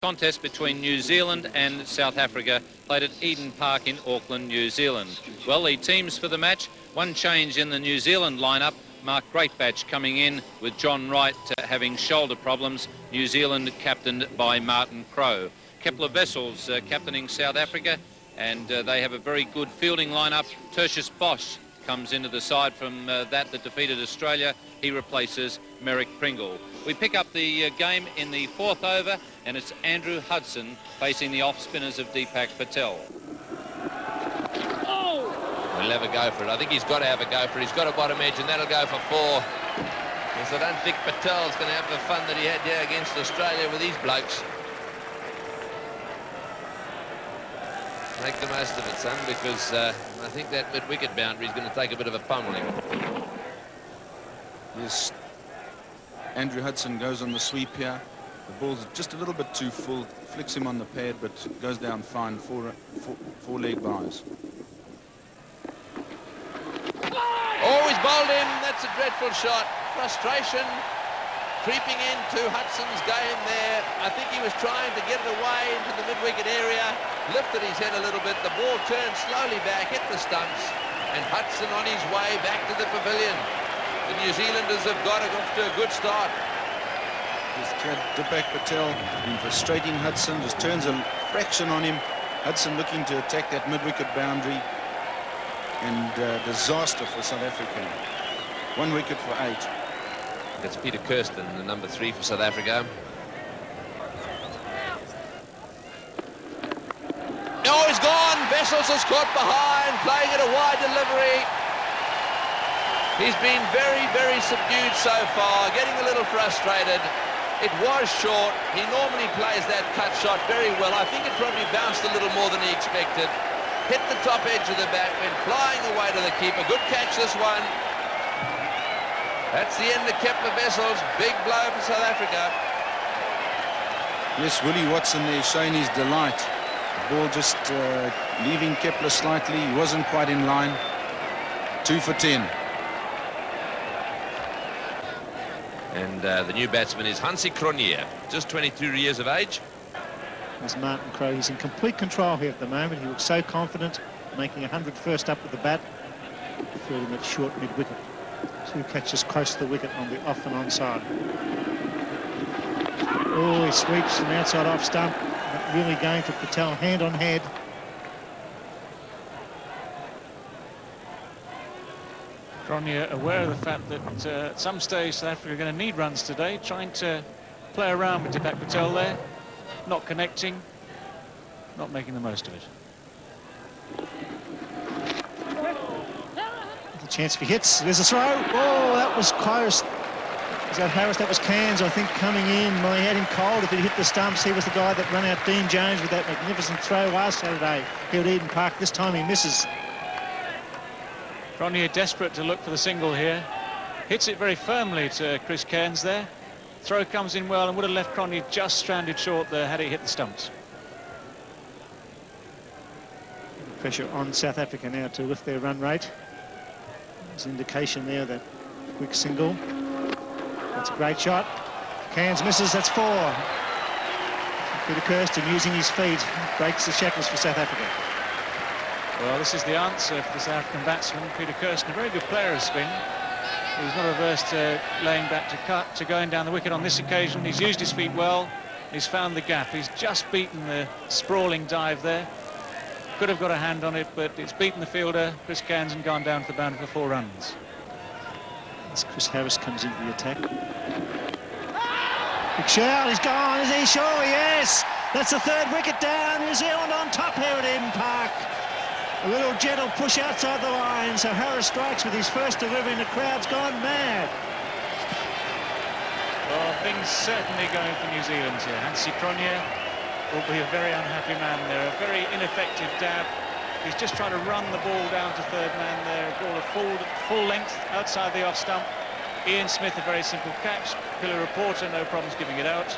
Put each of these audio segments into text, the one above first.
Contest between New Zealand and South Africa, played at Eden Park in Auckland, New Zealand. Well, the teams for the match, one change in the New Zealand lineup. Mark Greatbatch coming in with John Wright having shoulder problems. New Zealand captained by Martin Crowe. Kepler Wessels captaining South Africa, and they have a very good fielding lineup. Tertius Bosch comes into the side from that defeated Australia. He replaces Merrick Pringle. We pick up the game in the fourth over, and it's Andrew Hudson facing the off-spinners of Deepak Patel. He'll have a go for it. I think he's got to have a go for it. He's got a bottom edge, and that'll go for 4. Because I don't think Patel's going to have the fun that he had here against Australia with these blokes. Make the most of it, son, because I think that mid-wicket boundary is going to take a bit of a pummeling. Yes, Andrew Hudson goes on the sweep here. The ball's just a little bit too full, flicks him on the pad, but goes down fine. Four leg byes. Oh, he's bowled him. That's a dreadful shot. Frustration creeping into Hudson's game there. I think he was trying to get it away into the mid-wicket area, lifted his head a little bit. The ball turned slowly back, hit the stumps, and Hudson on his way back to the pavilion. The New Zealanders have got off to a good start. Deepak Patel been frustrating Hudson, just turns a fraction on him. Hudson looking to attack that mid-wicket boundary, and disaster for South Africa. 1 wicket for 8. That's Peter Kirsten, the number 3 for South Africa. Oh, he's gone. Wessels is caught behind, playing it a wide delivery. He's been very, very subdued so far, getting a little frustrated. It was short. He normally plays that cut shot very well. I think it probably bounced a little more than he expected. Hit the top edge of the bat, went flying away to the keeper. Good catch, this one. That's the end of Kepler Wessels. Big blow for South Africa. Yes, Willie Watson there showing his delight. The ball just leaving Kepler slightly. He wasn't quite in line. 2 for 10. And the new batsman is Hansie Cronje, just 22 years of age. There's Martin Crowe. He's in complete control here at the moment. He looks so confident, making 100 first up with the bat, fielding that short mid-wicket. 2 catches close to the wicket on the off and on side. Oh, he sweeps from outside off stump. Not really going for Patel, hand on head. Cronje aware of the fact that at some stage South Africa are going to need runs today, trying to play around with Deepak Patel there, not connecting, not making the most of it. The chance for hits. There's a throw. Oh, that was close. Was that Harris? That was Cairns, I think, coming in. Well, he had him cold. If he'd hit the stumps, he was the guy that ran out Dean Jones with that magnificent throw last Saturday here at Eden Park. This time he misses. Cronje desperate to look for the single here. Hits it very firmly to Chris Cairns there. Throw comes in well and would have left Cronje just stranded short there had he hit the stumps. Pressure on South Africa now to lift their run rate. There's an indication there that quick single. That's a great shot. Cairns misses, that's 4. Peter Kirsten using his feet breaks the shackles for South Africa. Well, this is the answer for the South African batsman, Peter Kirsten, a very good player of spin. He's not averse to laying back to cut, to going down the wicket on this occasion. He's used his feet well. He's found the gap. He's just beaten the sprawling dive there. Could have got a hand on it, but it's beaten the fielder, Chris Cairns, and gone down to the boundary for 4 runs. As Chris Harris comes into the attack. Big shout, he's gone, is he? Sure, yes! That's the 3rd wicket down. New Zealand on top here at Eden Park. A little gentle push outside the line, so Harris strikes with his first delivery and the crowd's gone mad. Well, things certainly going for New Zealand here. Hansie Cronje will be a very unhappy man there, a very ineffective dab. He's just trying to run the ball down to 3rd man there, a ball of full length outside the off stump. Ian Smith, a very simple catch. Pillar Reporter, no problems giving it out.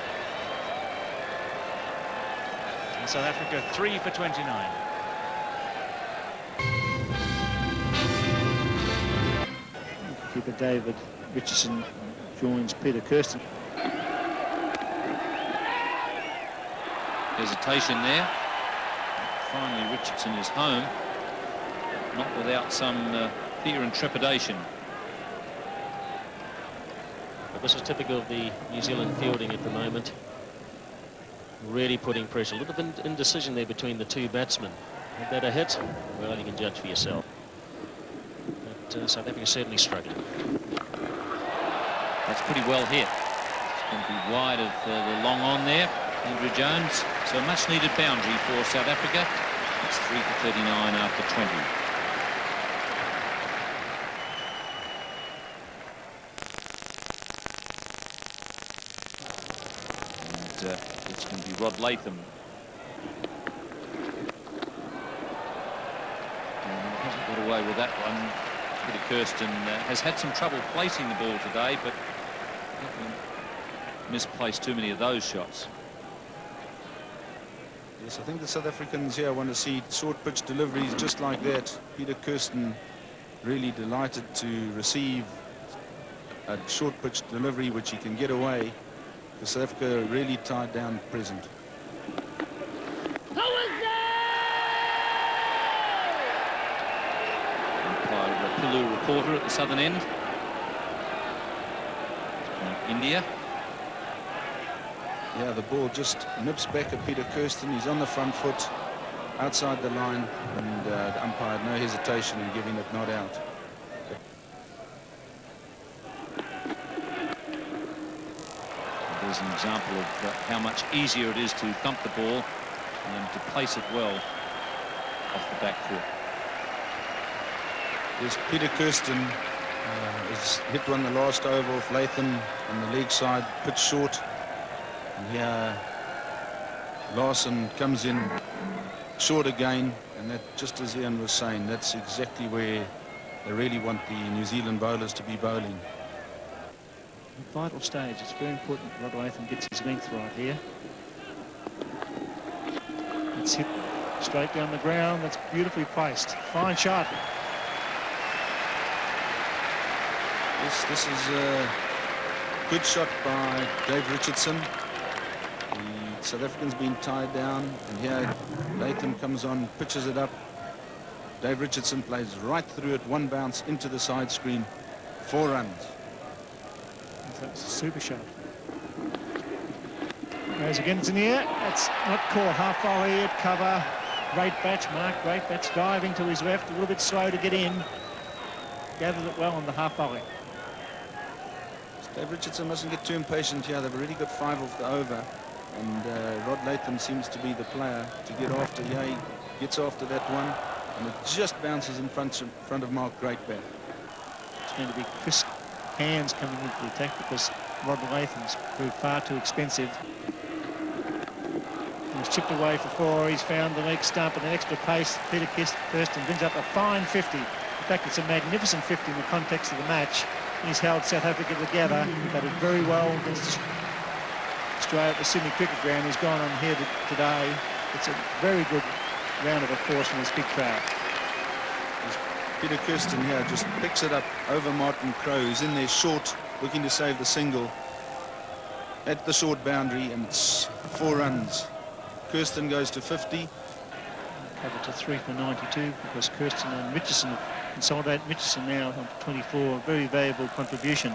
And South Africa 3 for 29. Keeper David Richardson joins Peter Kirsten. hesitation there. Finally, Richardson is home, not without some fear and trepidation. But this is typical of the New Zealand fielding at the moment. Really putting pressure. A little bit of indecision there between the two batsmen. Had that a hit? Well, you can judge for yourself. But South Africa certainly struggling. That's pretty well hit. It's going to be wide of the long on there. Andrew Jones. So a much needed boundary for South Africa. It's 3 for 39 after 20. And it's going to be Rod Latham. And hasn't got away with that one. Peter Kirsten has had some trouble placing the ball today, but misplaced too many of those shots. Yes, I think the South Africans here want to see short pitch deliveries just like that. Peter Kirsten really delighted to receive a short pitch delivery which he can get away. The South Africa really tied down present. Pilu reporter at the southern end. India. Yeah, the ball just nips back at Peter Kirsten. He's on the front foot, outside the line, and the umpire had no hesitation in giving it not out. There's an example of how much easier it is to thump the ball and to place it well off the back foot. Yes, Peter Kirsten has hit one the last over off Latham on the leg side, pitch short. And here Larson comes in short again, and that, just as Ian was saying, that's exactly where they really want the New Zealand bowlers to be bowling. Vital stage. It's very important Rod Latham gets his length right here. It's hit straight down the ground. That's beautifully placed. Fine shot. Yes, this is a good shot by Dave Richardson. The South African's been tied down, and here Latham comes on, pitches it up. Dave Richardson plays right through it, one bounce into the side screen, 4 runs. That's a super shot. Goes again, it's in the air. That's not caught. Half volley at cover. Great batch, Mark. Great batch, diving to his left. A little bit slow to get in. Gathered it well on the half volley. Dave Richardson mustn't get too impatient here. They've already got 5 off the over, and Rod Latham seems to be the player to get after. Yeah, he gets after that one, and it just bounces in front of Mark Greatbat. It's going to be Chris Cairns coming into the attack because Rod Latham's proved far too expensive. He's chipped away for 4. He's found the leg stump and an extra pace. Peter Kirsten brings up a fine 50. In fact, it's a magnificent 50 in the context of the match. He's held South Africa together. He batted very well against Australia at the Sydney Cricket Ground. He's gone on here today. It's a very good round of applause from this big crowd. Peter Kirsten here just picks it up over Martin Crowe. He's in there short, looking to save the single at the short boundary, and it's 4 runs. Kirsten goes to 50. Covered to 3 for 92 because Kirsten and Richardson have consolidated. Richardson now on 24. A very valuable contribution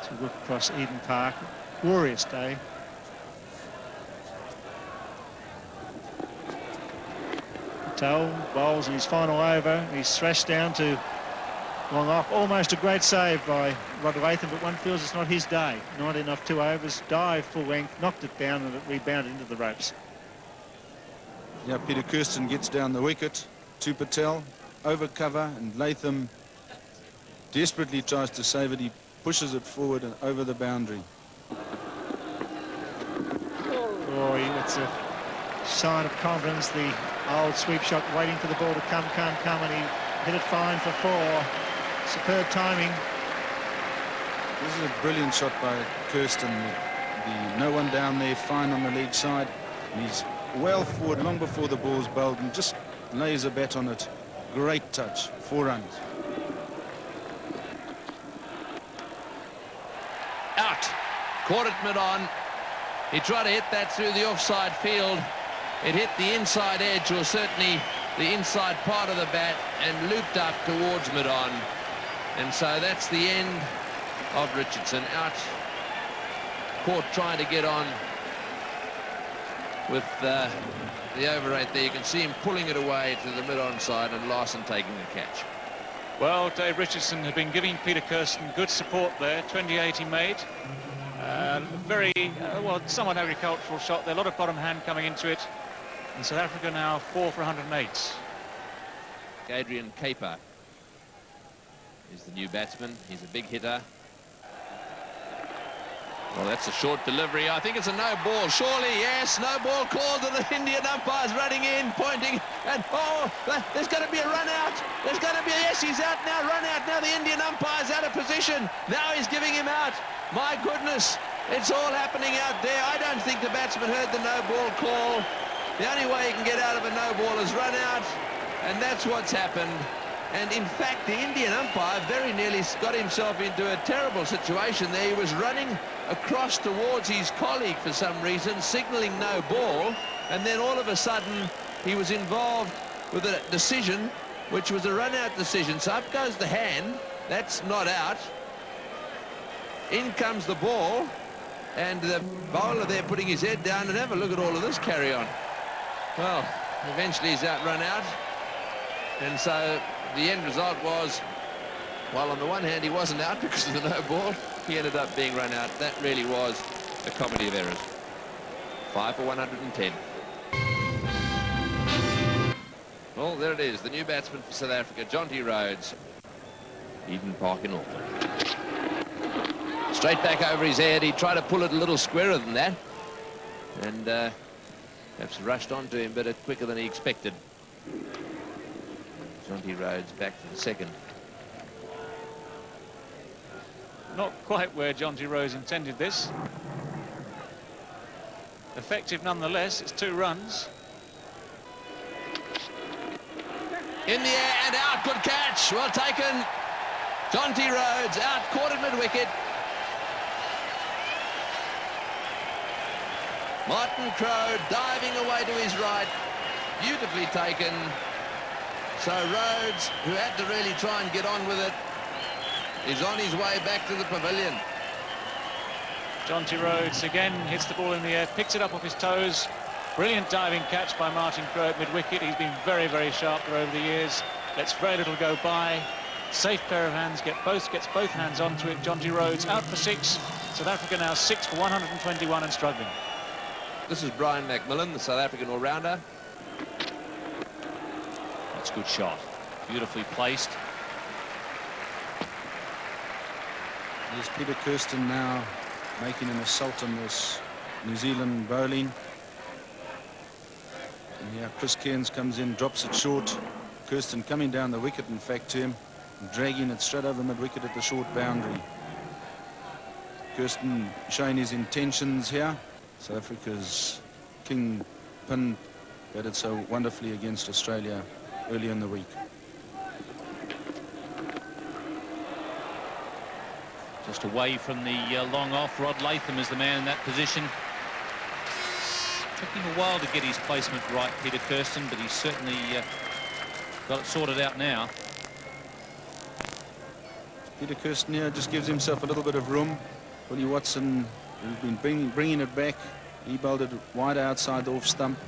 to work across Eden Park. Glorious day. Patel bowls in his final over. He's thrashed down to long off. Almost a great save by Rod Latham, but one feels it's not his day. 19 off 2 overs. Dive full length, knocked it down, and it rebounded into the ropes. Yeah, Peter Kirsten gets down the wicket to Patel, over cover, and Latham desperately tries to save it. He pushes it forward and over the boundary. Oh, it's a sign of confidence. The old sweep shot waiting for the ball to come, and he hit it fine for 4. Superb timing. This is a brilliant shot by Kirsten. No one down there, fine on the leg side. And he's well forward long before the ball's bowled and just lays a bat on it. Great touch. 4 runs. Out. Caught it mid-on. He tried to hit that through the offside field. It hit the inside edge, or certainly the inside part of the bat, and looped up towards mid-on. And so that's the end of Richardson. Out, caught trying to get on with the over 8 there. You can see him pulling it away to the mid-on side, and Larson taking the catch. Well, Dave Richardson had been giving Peter Kirsten good support there. 28 he made. Very, well, somewhat agricultural shot there. A lot of bottom hand coming into it. And South Africa now 4 for 108. Adrian Caper is the new batsman. He's a big hitter. Well, that's a short delivery. I think it's a no ball. Surely, yes, no ball called, and the Indian umpire's running in, pointing, and oh, there's going to be a run out. There's going to be yes, he's out now, run out. Now the Indian umpire's out of position. Now he's giving him out. My goodness, it's all happening out there. I don't think the batsman heard the no ball call. The only way he can get out of a no ball is run out, and that's what's happened. And in fact, the Indian umpire very nearly got himself into a terrible situation there. He was running across towards his colleague for some reason, signalling no ball, and then all of a sudden he was involved with a decision which was a run-out decision. So up goes the hand. That's not out. In comes the ball, and the bowler there putting his head down, and have a look at all of this carry on. Well, eventually he's out, run out, and so the end result was, while on the one hand he wasn't out because of the no ball, he ended up being run out. That really was a comedy of errors. 5 for 110. Well, there it is, the new batsman for South Africa, Jonty Rhodes. Eden Park in Auckland. Straight back over his head. He tried to pull it a little squarer than that, and perhaps rushed onto him, but quicker than he expected. Jonty Rhodes back for the second. Not quite where Jonty Rhodes intended this. Effective nonetheless. It's 2 runs. In the air and out. Good catch. Well taken. Jonty Rhodes out. Caught at mid-wicket. Martin Crowe diving away to his right. Beautifully taken. So Rhodes, who had to really try and get on with it, is on his way back to the pavilion. Jonty Rhodes again hits the ball in the air, picks it up off his toes. Brilliant diving catch by Martin Crowe at mid-wicket. He's been very, very sharp there over the years. Lets very little go by. Safe pair of hands, gets both hands onto it. Jonty Rhodes out for 6. South Africa now 6 for 121 and struggling. This is Brian McMillan, the South African all-rounder. That's a good shot. Beautifully placed. There's Peter Kirsten now making an assault on this New Zealand bowling. And here Chris Cairns comes in, drops it short. Kirsten coming down the wicket, in fact, to him, and dragging it straight over mid-wicket at the short boundary. Kirsten showing his intentions here. South Africa's king pin batted so wonderfully against Australia early in the week. Just away from the long off. Rod Latham is the man in that position. Took him a while to get his placement right, Peter Kirsten, but he's certainly got it sorted out now. Peter Kirsten here just gives himself a little bit of room. Willie Watson, who's been bringing it back, he bowled it wide outside the off stump,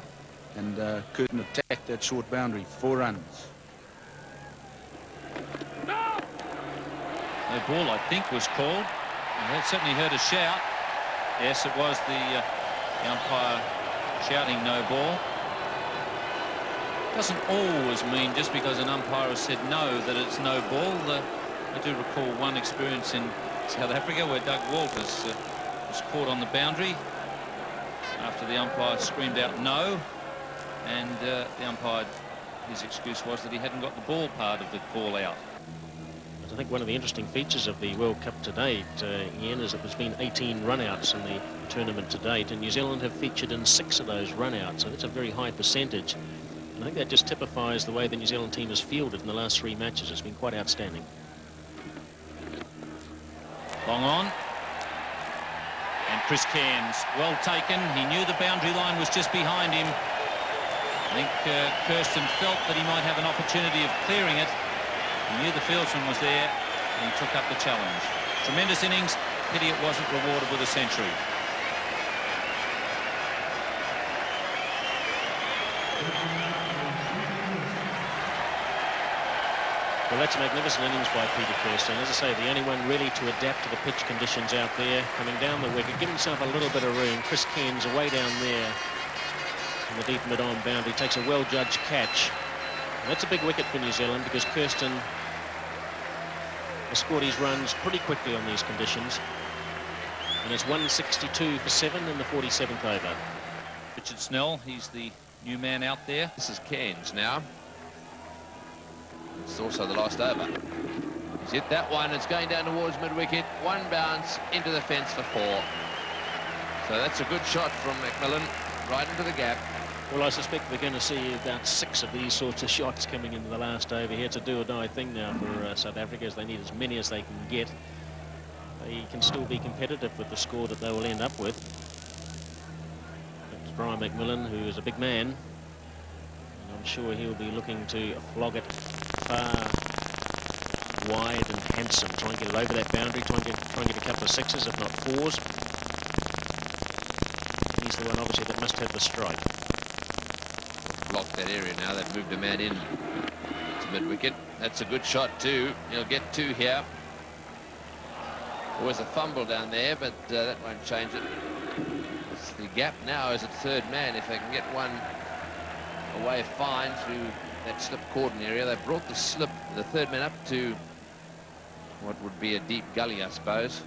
and Kirsten attacked that short boundary. 4 runs. No ball, I think, was called. Well, certainly heard a shout. Yes, it was the umpire shouting no ball. Doesn't always mean just because an umpire has said no that it's no ball. I do recall one experience in South Africa where Doug Walters was caught on the boundary after the umpire screamed out no, and the umpire, his excuse was that he hadn't got the ball part of the call out. I think one of the interesting features of the World Cup to date, Ian, is that there's been 18 run-outs in the tournament to date, and New Zealand have featured in 6 of those run-outs, so that's a very high percentage. And I think that just typifies the way the New Zealand team has fielded in the last 3 matches. It's been quite outstanding. Long on. And Chris Cairns, well taken. He knew the boundary line was just behind him. I think Kirsten felt that he might have an opportunity of clearing it. He knew the fieldsman was there, and he took up the challenge. Tremendous innings. Pity it wasn't rewarded with a century. Well, that's a magnificent innings by Peter Kirsten. As I say, the only one really to adapt to the pitch conditions out there. Coming down the wicket, give himself a little bit of room. Chris Cairns away down there in the deep mid-on boundary, takes a well-judged catch. And that's a big wicket for New Zealand because Kirsten has scored his runs pretty quickly on these conditions. And it's 162 for 7 in the 47th over. Richard Snell, he's the new man out there. This is Cairns now. It's also the last over. He's hit that one. It's going down towards mid-wicket. One bounce into the fence for 4. So that's a good shot from McMillan, right into the gap. Well, I suspect we're going to see about 6 of these sorts of shots coming into the last over here. It's a do-or-die thing now for South Africa, as they need as many as they can get. They can still be competitive with the score that they will end up with. It's Brian McMillan, who is a big man, and I'm sure he'll be looking to flog it far wide and handsome. Try and get it over that boundary, try and get a couple of 6s, if not 4s. He's the one, obviously, that must have the strike. Blocked that area now. They've moved a man in to mid-wicket. That's a good shot too. He'll get 2 here. Always a fumble down there, but that won't change it. It's the gap now is at third man. If they can get one away fine through that slip cordon area. They've brought the slip, the third man, up to what would be a deep gully, I suppose.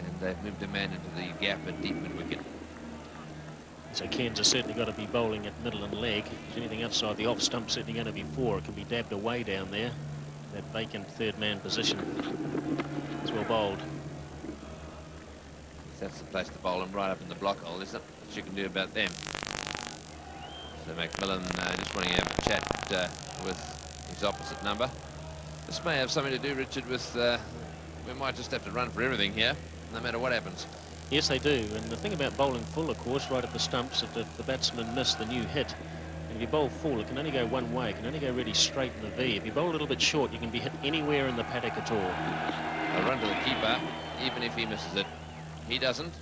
And they've moved a man into the gap at deep mid-wicket. So Cairns has certainly got to be bowling at middle and leg. If there's anything outside the off stump, certainly going to be 4. It can be dabbed away down there. That vacant third man position. It's well bowled. That's the place to bowl them, right up in the block hole, isn't it? What you can do about them. So McMillan just wanting to have a chat with his opposite number. This may have something to do, Richard, with we might just have to run for everything here, no matter what happens. Yes, they do. And the thing about bowling full, of course, right at the stumps, if the batsman missed the new hit, and if you bowl full, it can only go one way. It can only go really straight in the V. If you bowl a little bit short, you can be hit anywhere in the paddock at all. A run to the keeper, even if he misses it. He doesn't.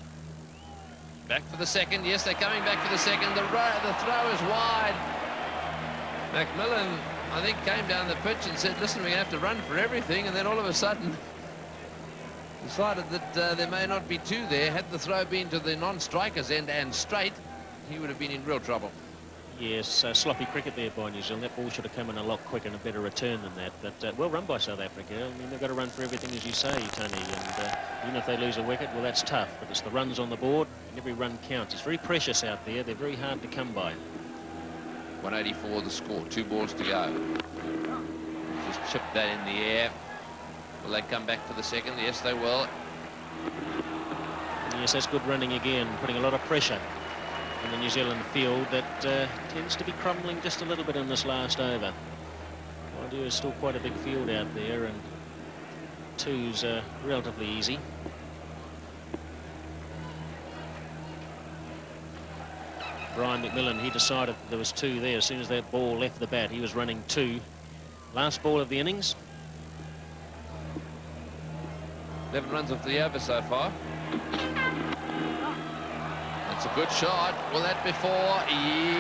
Back for the second. Yes, they're coming back for the second. The throw is wide. McMillan, I think, came down the pitch and said, listen, we're going to have to run for everything. And then all of a sudden decided that there may not be 2 there. Had the throw been to the non-striker's end and straight, he would have been in real trouble. Yes, sloppy cricket there by New Zealand. That ball should have come in a lot quicker and a better return than that. But well run by South Africa. I mean, they've got to run for everything, as you say, Tony. And even if they lose a wicket, well, that's tough. But it's the runs on the board, and every run counts. It's very precious out there. They're very hard to come by. 184 the score. 2 balls to go. Just chipped that in the air. Will they come back for the second? Yes, they will. And yes, that's good running again, putting a lot of pressure in the New Zealand field that tends to be crumbling just a little bit in this last over. Mind you, there's still quite a big field out there, and 2's relatively easy. Brian McMillan, he decided there was 2 there. As soon as that ball left the bat, he was running 2. Last ball of the innings. 11 runs off the over so far. That's a good shot. Will that be 4?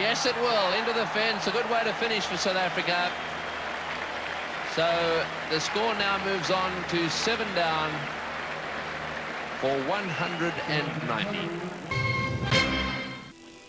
Yes, it will. Into the fence. A good way to finish for South Africa. So the score now moves on to 7 down for 190.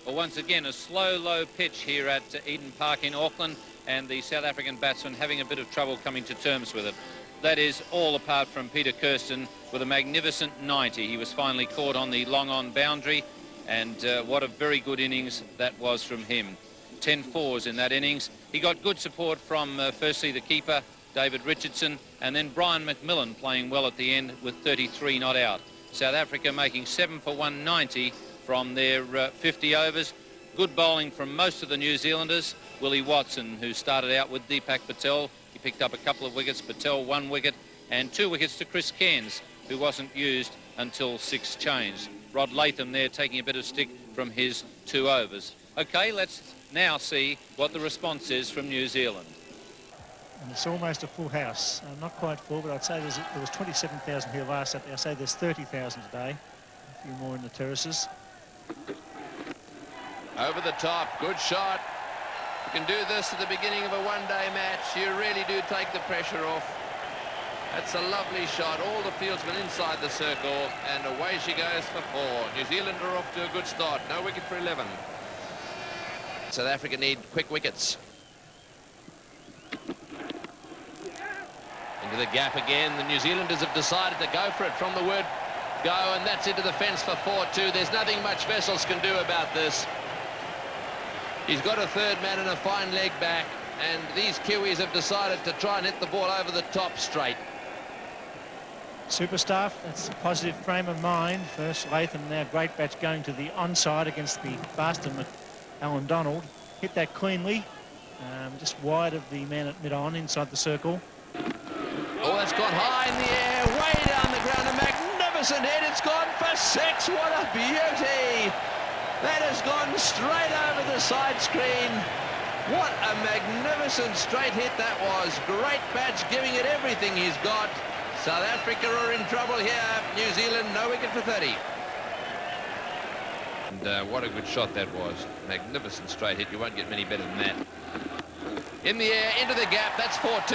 Well, once again, a slow, low pitch here at Eden Park in Auckland, and the South African batsman having a bit of trouble coming to terms with it. That is all apart from Peter Kirsten with a magnificent 90. He was finally caught on the long-on boundary, and what a very good innings that was from him. 10 fours in that innings. He got good support from firstly the keeper, David Richardson, and then Brian McMillan playing well at the end with 33 not out. South Africa making 7 for 190 from their 50 overs. Good bowling from most of the New Zealanders. Willie Watson, who started out with Deepak Patel, he picked up a couple of wickets. Patel 1 wicket, and 2 wickets to Chris Cairns, who wasn't used until 6 changed. Rod Latham there taking a bit of stick from his 2 overs. OK, let's now see what the response is from New Zealand. And it's almost a full house. Not quite full, but I'd say there was 27,000 here last Saturday. I'd say there's 30,000 today. A few more in the terraces. Over the top, good shot. You can do this at the beginning of a one-day match. You really do take the pressure off. That's a lovely shot. All the fieldsmen inside the circle, and away she goes for 4. New Zealand are off to a good start. No wicket for 11. South Africa need quick wickets. Into the gap again. The New Zealanders have decided to go for it from the word go, and that's into the fence for 4-2. There's nothing much Wessels can do about this. He's got a third man and a fine leg back, and these Kiwis have decided to try and hit the ball over the top straight. Super staff, that's a positive frame of mind. First Latham, now great batch going to the onside against the faster Alan Donald. Hit that cleanly, just wide of the man at mid-on inside the circle. Oh, that's gone high in the air, way down the ground, a magnificent hit. It's gone for 6. What a beauty! That has gone straight over the side screen. What a magnificent straight hit that was. Great batch, giving it everything he's got. South Africa are in trouble here. New Zealand, no wicket for 30. And what a good shot that was. Magnificent straight hit. You won't get many better than that. In the air, into the gap. That's 4-2.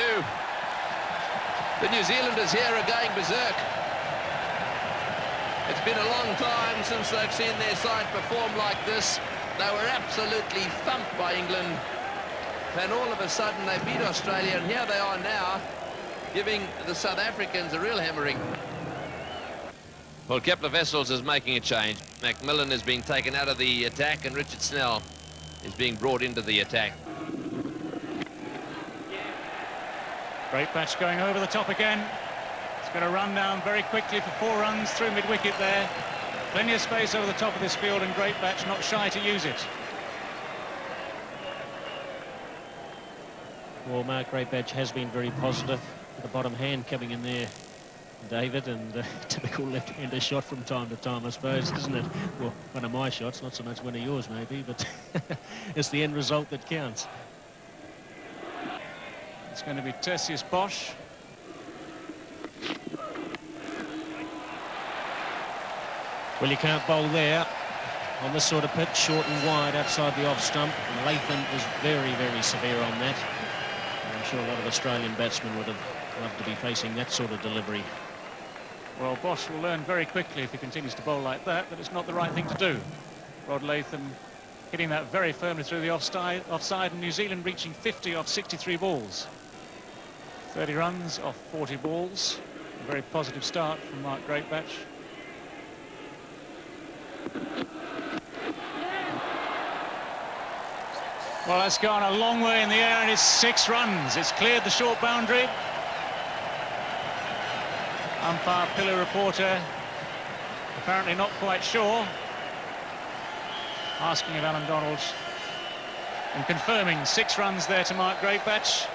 The New Zealanders here are going berserk. It's been a long time since they've seen their side perform like this. They were absolutely thumped by England. And all of a sudden they beat Australia, and here they are now, giving the South Africans a real hammering. Well, Kepler Wessels is making a change. Macmillan is being taken out of the attack, and Richard Snell is being brought into the attack. Great batch going over the top again. It's going to run down very quickly for 4 runs through mid-wicket there. Plenty of space over the top of this field, and great batch not shy to use it. Well, Mark Greatbatch has been very positive. The bottom hand coming in there, David, and typical left-hander shot from time to time, I suppose, isn't it? Well, one of my shots, not so much one of yours maybe, but it's the end result that counts. It's going to be Tertius Bosch. Well, you can't bowl there on this sort of pitch, short and wide outside the off stump. And Latham is very, very severe on that. I'm sure a lot of Australian batsmen would have loved to be facing that sort of delivery. Well, Bosch will learn very quickly if he continues to bowl like that it's not the right thing to do. Rod Latham hitting that very firmly through the offside, and New Zealand reaching 50 off 63 balls. 30 runs off 40 balls. A very positive start from Mark Greatbatch. Well, that's gone a long way in the air, and it's 6 runs. It's cleared the short boundary. Umpire Pillar reporter apparently not quite sure, asking of Alan Donald, and confirming 6 runs there to Mark Greatbatch.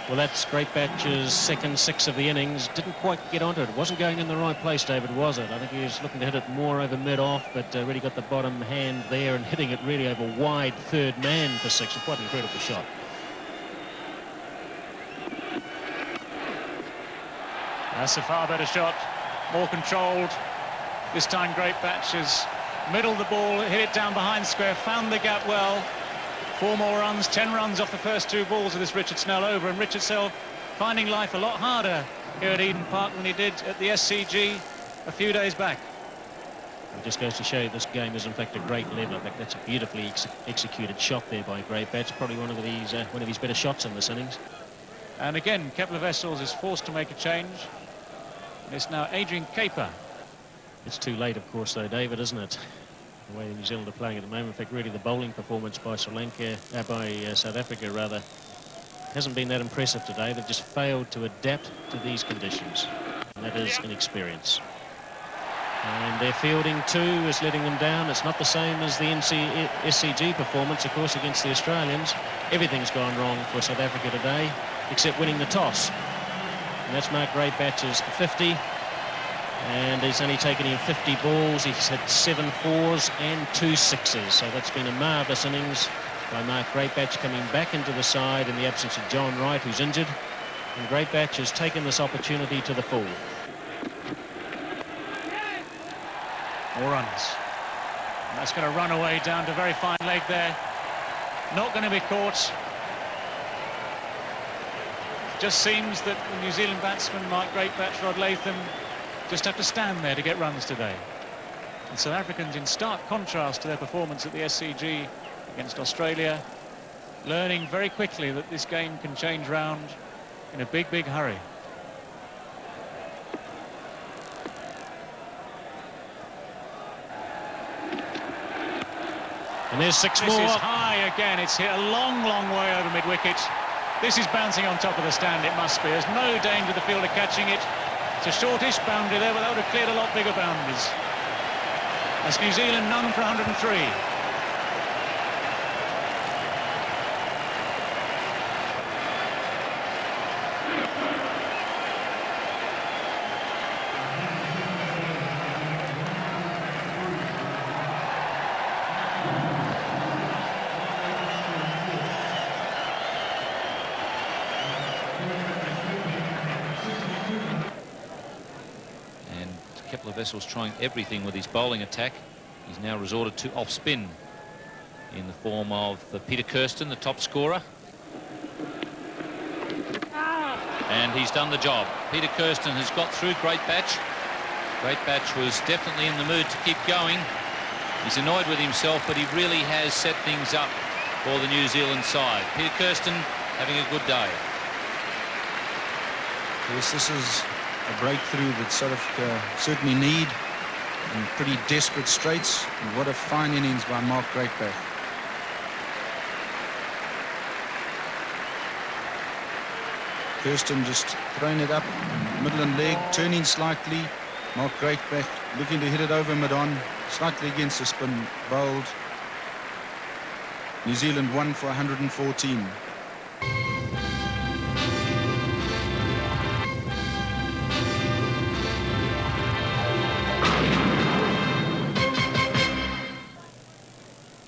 Well, that's Greatbatch's second 6 of the innings. Didn't quite get onto it. Wasn't going in the right place, David, was it? I think he was looking to hit it more over mid-off, but really got the bottom hand there and hitting it really over wide third man for 6. Quite an incredible shot. That's a far better shot, more controlled. This time Greatbatch has middled the ball, hit it down behind square, found the gap well. 4 more runs, 10 runs off the first 2 balls of this Richard Snell over, and Richard Snell finding life a lot harder here at Eden Park than he did at the SCG a few days back. It just goes to show you this game is in fact a great level. In fact, that's a beautifully executed shot there by Greatbatch. Probably one of his better shots in this innings. And again, Kepler Wessels is forced to make a change. It's now Adrian Caper. It's too late, of course, though, David, isn't it? The way New Zealand are playing at the moment. In fact, really the bowling performance by South Africa, rather, hasn't been that impressive today. They've just failed to adapt to these conditions, and that is inexperience. And their fielding, too, is letting them down. It's not the same as the SCG performance, of course, against the Australians. Everything's gone wrong for South Africa today, except winning the toss. And that's Mark Greatbatch's 50. And he's only taken in 50 balls. He's had 7 fours and 2 sixes. So that's been a marvellous innings by Mark Greatbatch, coming back into the side in the absence of John Wright, who's injured. And Greatbatch has taken this opportunity to the full. More runs. And that's going to run away down to very fine leg there. Not going to be caught. It just seems that the New Zealand batsman, Mark Greatbatch, Rod Latham, just have to stand there to get runs today. And South Africans, in stark contrast to their performance at the SCG against Australia, learning very quickly that this game can change round in a big, big hurry. And there's 6 more. This is high again. It's hit a long, long way over mid-wicket. This is bouncing on top of the stand, it must be. There's no danger the fielder catching it. It's a shortish boundary there, but that would have cleared a lot bigger boundaries. That's New Zealand none for 103. Vessel's trying everything with his bowling attack. He's now resorted to off spin in the form of Peter Kirsten, the top scorer. And he's done the job. Peter Kirsten has got through Greatbatch. Greatbatch was definitely in the mood to keep going. He's annoyed with himself, but he really has set things up for the New Zealand side. Peter Kirsten having a good day. Yes, this is a breakthrough that South Africa certainly need in pretty desperate straits. And what a fine innings by Mark Greatbatch. Kirsten just throwing it up, middle and leg, turning slightly. Mark Greatbatch looking to hit it over mid-on, slightly against the spin, bowled. New Zealand 1 for 114.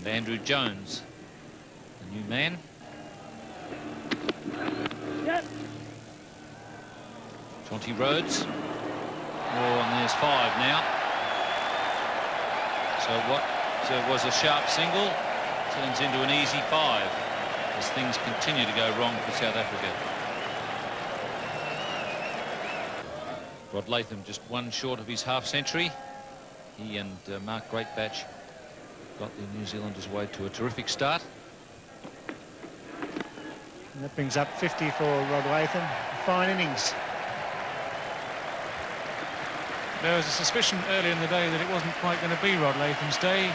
Andrew Jones, the new man. Yep. Jonty Rhodes. Oh, and there's 5 now. So what was a sharp single turns into an easy 5 as things continue to go wrong for South Africa. Rod Latham just 1 short of his half-century. He and Mark Greatbatch got the New Zealanders away to a terrific start. And that brings up 50 for Rod Latham. Fine innings. There was a suspicion earlier in the day that it wasn't quite going to be Rod Latham's day.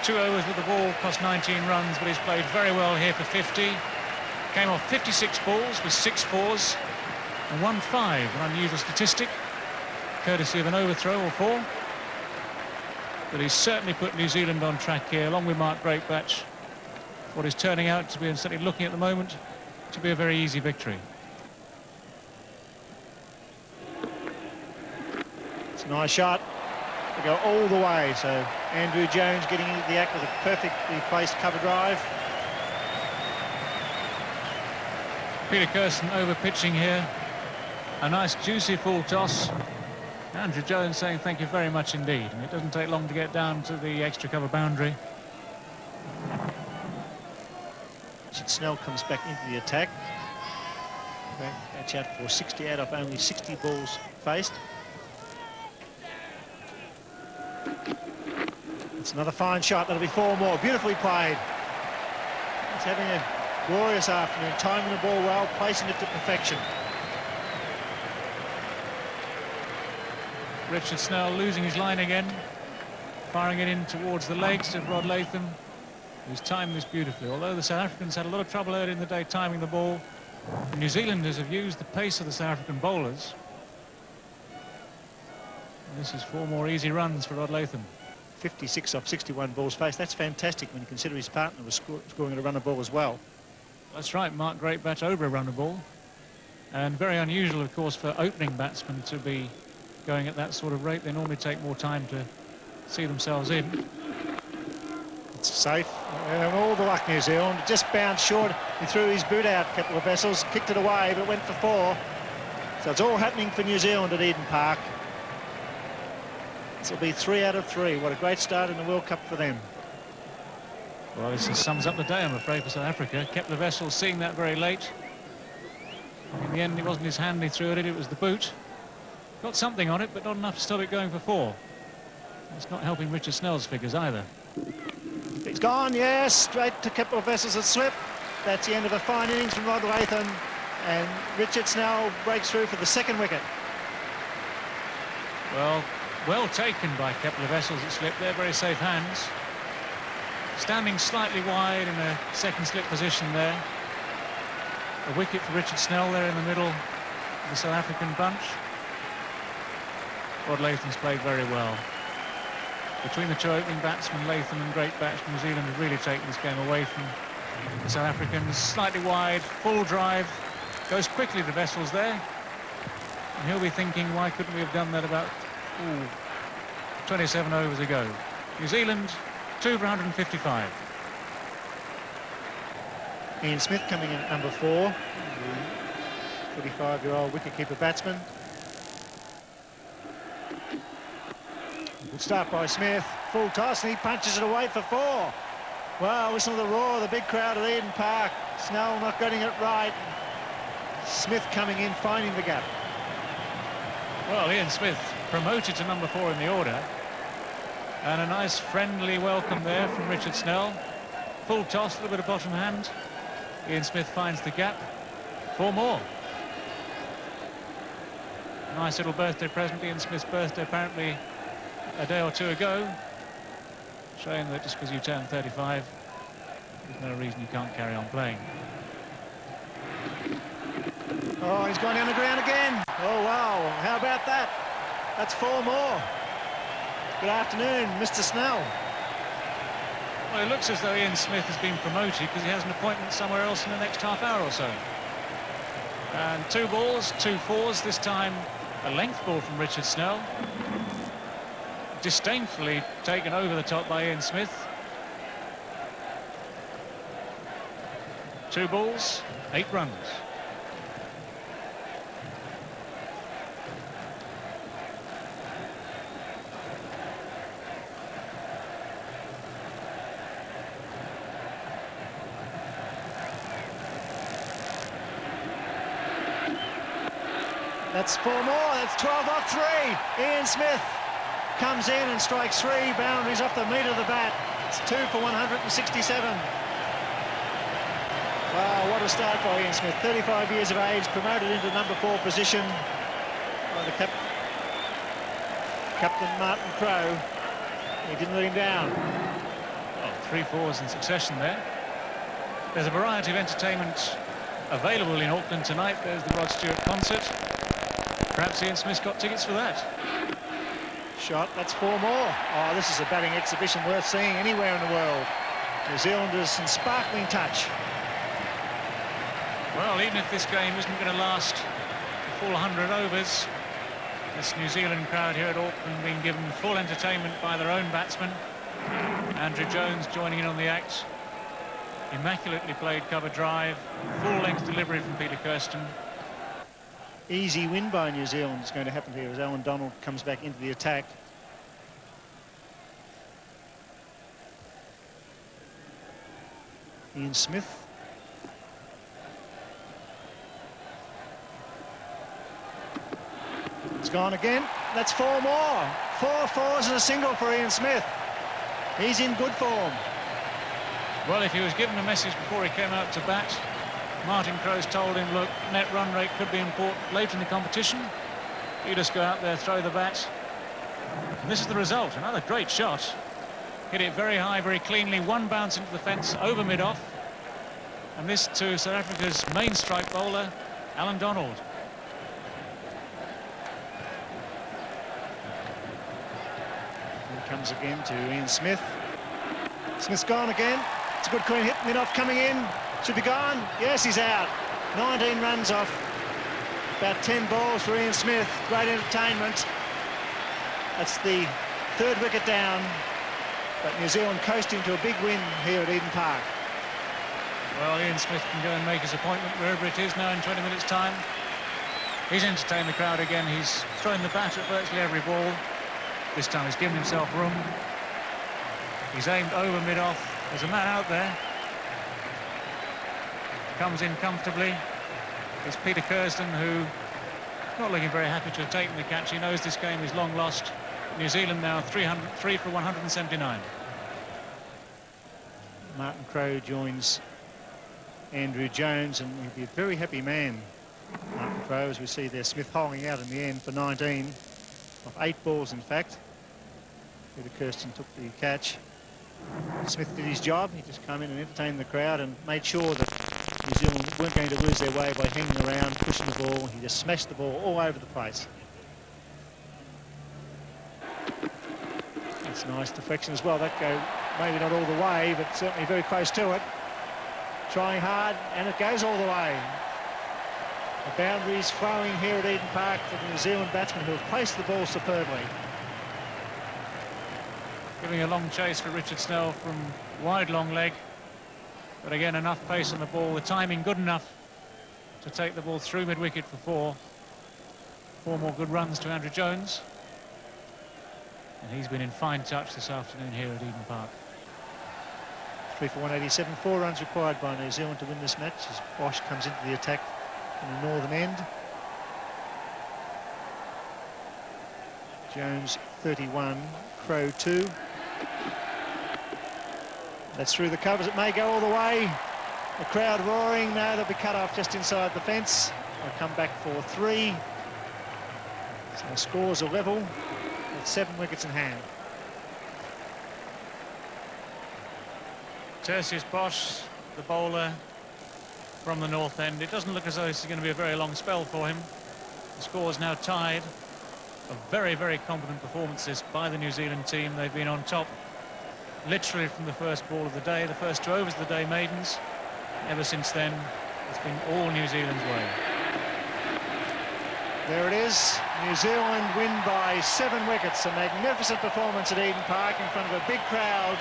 2 overs with the ball, cost 19 runs, but he's played very well here for 50. Came off 56 balls with 6 fours and 1 5, an unusual statistic, courtesy of an overthrow or 4. But he's certainly put New Zealand on track here, along with Mark Greatbatch. What is turning out to be, and certainly looking at the moment, to be a very easy victory. It's a nice shot. They go all the way. So Andrew Jones getting into the act with a perfectly placed cover drive. Peter Kirsten over pitching here. A nice juicy full toss. Andrew Jones saying thank you very much indeed. And it doesn't take long to get down to the extra cover boundary. Richard Snell comes back into the attack. Match out for 60 out of only 60 balls faced. It's another fine shot. That'll be 4 more. Beautifully played. He's having a glorious afternoon, timing the ball well, placing it to perfection. Richard Snell losing his line again, firing it in towards the legs of Rod Latham, who's timed this beautifully. Although the South Africans had a lot of trouble early in the day timing the ball, the New Zealanders have used the pace of the South African bowlers. And this is 4 more easy runs for Rod Latham. 56 off 61 balls faced. That's fantastic when you consider his partner was scoring at a run of ball as well. That's right, Mark Greatbatch over a run of ball. And very unusual, of course, for opening batsmen to be going at that sort of rate. They normally take more time to see themselves in. It's safe. And all the luck, New Zealand. It just bounced short. He threw his boot out, a couple of vessels, kicked it away, but went for 4. So it's all happening for New Zealand at Eden Park. This will be 3 out of 3. What a great start in the World Cup for them. Well, this sums up the day, I'm afraid, for South Africa. Kept the vessel, seeing that very late. In the end, it wasn't his hand he threw at it, it was the boot. Got something on it, but not enough to stop it going for 4. It's not helping Richard Snell's figures either. It's gone, yes, straight to a couple of vessels that slip. That's the end of a fine innings from Rod Latham, and Richard Snell breaks through for the 2nd wicket. Well taken by a couple of vessels that slipped there, very safe hands. Standing slightly wide in a 2nd slip position there. A wicket for Richard Snell there in the middle of the South African bunch. Rod Latham's played very well. Between the 2 opening batsmen, Latham and great batsman, New Zealand have really taken this game away from the South Africans. Slightly wide, full drive, goes quickly to vessels there. And he'll be thinking, why couldn't we have done that about 27 overs ago? New Zealand, 2 for 155. Ian Smith coming in at number 4, the 45-year-old wicketkeeper batsman. Good start by Smith, full toss, and he punches it away for 4. Wow, listen to the roar of the big crowd at Eden Park. Snell not getting it right. Smith coming in, finding the gap. Well, Ian Smith promoted to number 4 in the order. And a nice friendly welcome there from Richard Snell. Full toss, a little bit of bottom hand. Ian Smith finds the gap. 4 more. Nice little birthday present. Ian Smith's birthday apparently a day or 2 ago. Showing that just because you turn 35, there's no reason you can't carry on playing. Oh, he's gone down the ground again. Oh, wow. How about that? That's 4 more. Good afternoon, Mr. Snell. Well, it looks as though Ian Smith has been promoted because he has an appointment somewhere else in the next half hour or so. And 2 balls, 2 fours, this time a length ball from Richard Snell. Disdainfully taken over the top by Ian Smith. 2 balls, 8 runs. That's 4 more. That's 12 off 3. Ian Smith comes in and strikes 3 boundaries off the meat of the bat. It's 2 for 167. Wow, what a start by Ian Smith. 35 years of age, promoted into number 4 position by the Captain Martin Crowe. He didn't let him down. Well, 3 fours in succession there. There's a variety of entertainment available in Auckland tonight. There's the Rod Stewart concert. Perhaps Ian Smith's got tickets for that. Shot, that's 4 more. Oh, this is a batting exhibition worth seeing anywhere in the world. New Zealanders in sparkling touch. Well, even if this game isn't going to last a full 100 overs, this New Zealand crowd here at Auckland being given full entertainment by their own batsman. Andrew Jones joining in on the act. Immaculately played cover drive, full-length delivery from Peter Kirsten. Easy win by New Zealand is going to happen here as Alan Donald comes back into the attack. Ian Smith. It's gone again. That's 4 more. 4 fours and a single for Ian Smith. He's in good form. Well, if he was given a message before he came out to bat, Martin Crowe's told him, look, net run rate could be important later in the competition. You just go out there, throw the bat. And this is the result. Another great shot. Hit it very high, very cleanly. 1 bounce into the fence over mid-off. And this to South Africa's main strike bowler, Alan Donald. Here comes again to Ian Smith. Smith's gone again. It's a good clean hit. Mid-off coming in. Should be gone. Yes, he's out. 19 runs off. About 10 balls for Ian Smith. Great entertainment. That's the 3rd wicket down. But New Zealand coasting to a big win here at Eden Park. Well, Ian Smith can go and make his appointment wherever it is now in 20 minutes' time. He's entertained the crowd again. He's thrown the bat at virtually every ball. This time he's given himself room. He's aimed over mid-off. There's a man out there. Comes in comfortably. It's Peter Kirsten, who not looking very happy to have taken the catch. He knows this game is long lost. New Zealand now 3 for 179. Martin Crowe joins Andrew Jones, and he'll be a very happy man, Martin Crowe, as we see there Smith holding out in the end for 19 of 8 balls, in fact. Peter Kirsten took the catch. Smith did his job. He just came in and entertained the crowd and made sure that New Zealand weren't going to lose their way by hanging around, pushing the ball. He just smashed the ball all over the place. That's nice deflection as well. That go maybe not all the way, but certainly very close to it. Trying hard, and it goes all the way. The boundaries flowing here at Eden Park for the New Zealand batsmen who have placed the ball superbly. Giving a long chase for Richard Snell from wide long leg. But again, enough pace on the ball, the timing good enough to take the ball through mid-wicket for 4. 4 more good runs to Andrew Jones. And he's been in fine touch this afternoon here at Eden Park. 3 for 187, 4 runs required by New Zealand to win this match as Bosch comes into the attack from the northern end. Jones 31, Crowe 2. That's through the covers. It may go all the way. The crowd roaring. No, they'll be cut off just inside the fence. They'll come back for 3. So the scores are level with 7 wickets in hand. Tertius Bosch, the bowler from the north end. It doesn't look as though this is going to be a very long spell for him. The score is now tied. A very, very competent performances by the New Zealand team. They've been on top literally from the first ball of the day, the first 2 overs of the day maidens. Ever since then, it's been all New Zealand's way. There it is. New Zealand win by 7 wickets. A magnificent performance at Eden Park in front of a big crowd.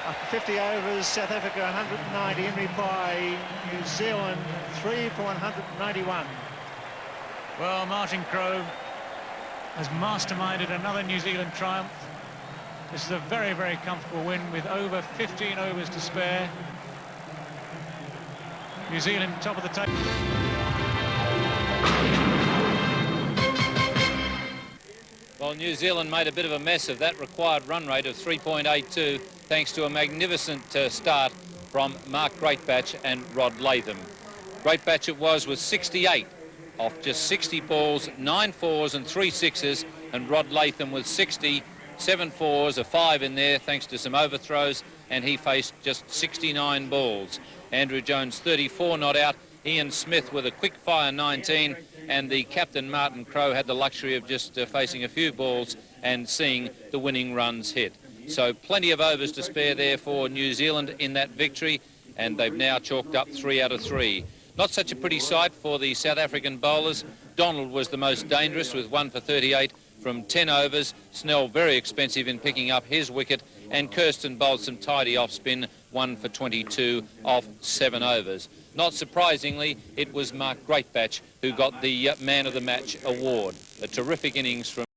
After 50 overs, South Africa 190. In reply, New Zealand 3 for 191. Well, Martin Crowe has masterminded another New Zealand triumph. This is a very, very comfortable win with over 15 overs to spare. New Zealand top of the table. Well, New Zealand made a bit of a mess of that required run rate of 3.82 thanks to a magnificent start from Mark Greatbatch and Rod Latham. Greatbatch it was with 68 off just 60 balls, 9 fours and 3 sixes, and Rod Latham with 60, 7 fours, a 5 in there thanks to some overthrows, and he faced just 69 balls. Andrew Jones 34 not out, Ian Smith with a quick fire 19, and the captain Martin Crowe had the luxury of just facing a few balls and seeing the winning runs hit. So plenty of overs to spare there for New Zealand in that victory, and they've now chalked up 3 out of 3. Not such a pretty sight for the South African bowlers. Donald was the most dangerous with 1 for 38 from 10 overs. Snell very expensive in picking up his wicket, and Kirsten bowled some tidy off spin, 1 for 22 off 7 overs. Not surprisingly, it was Mark Greatbatch who got the Man of the Match award. A terrific innings from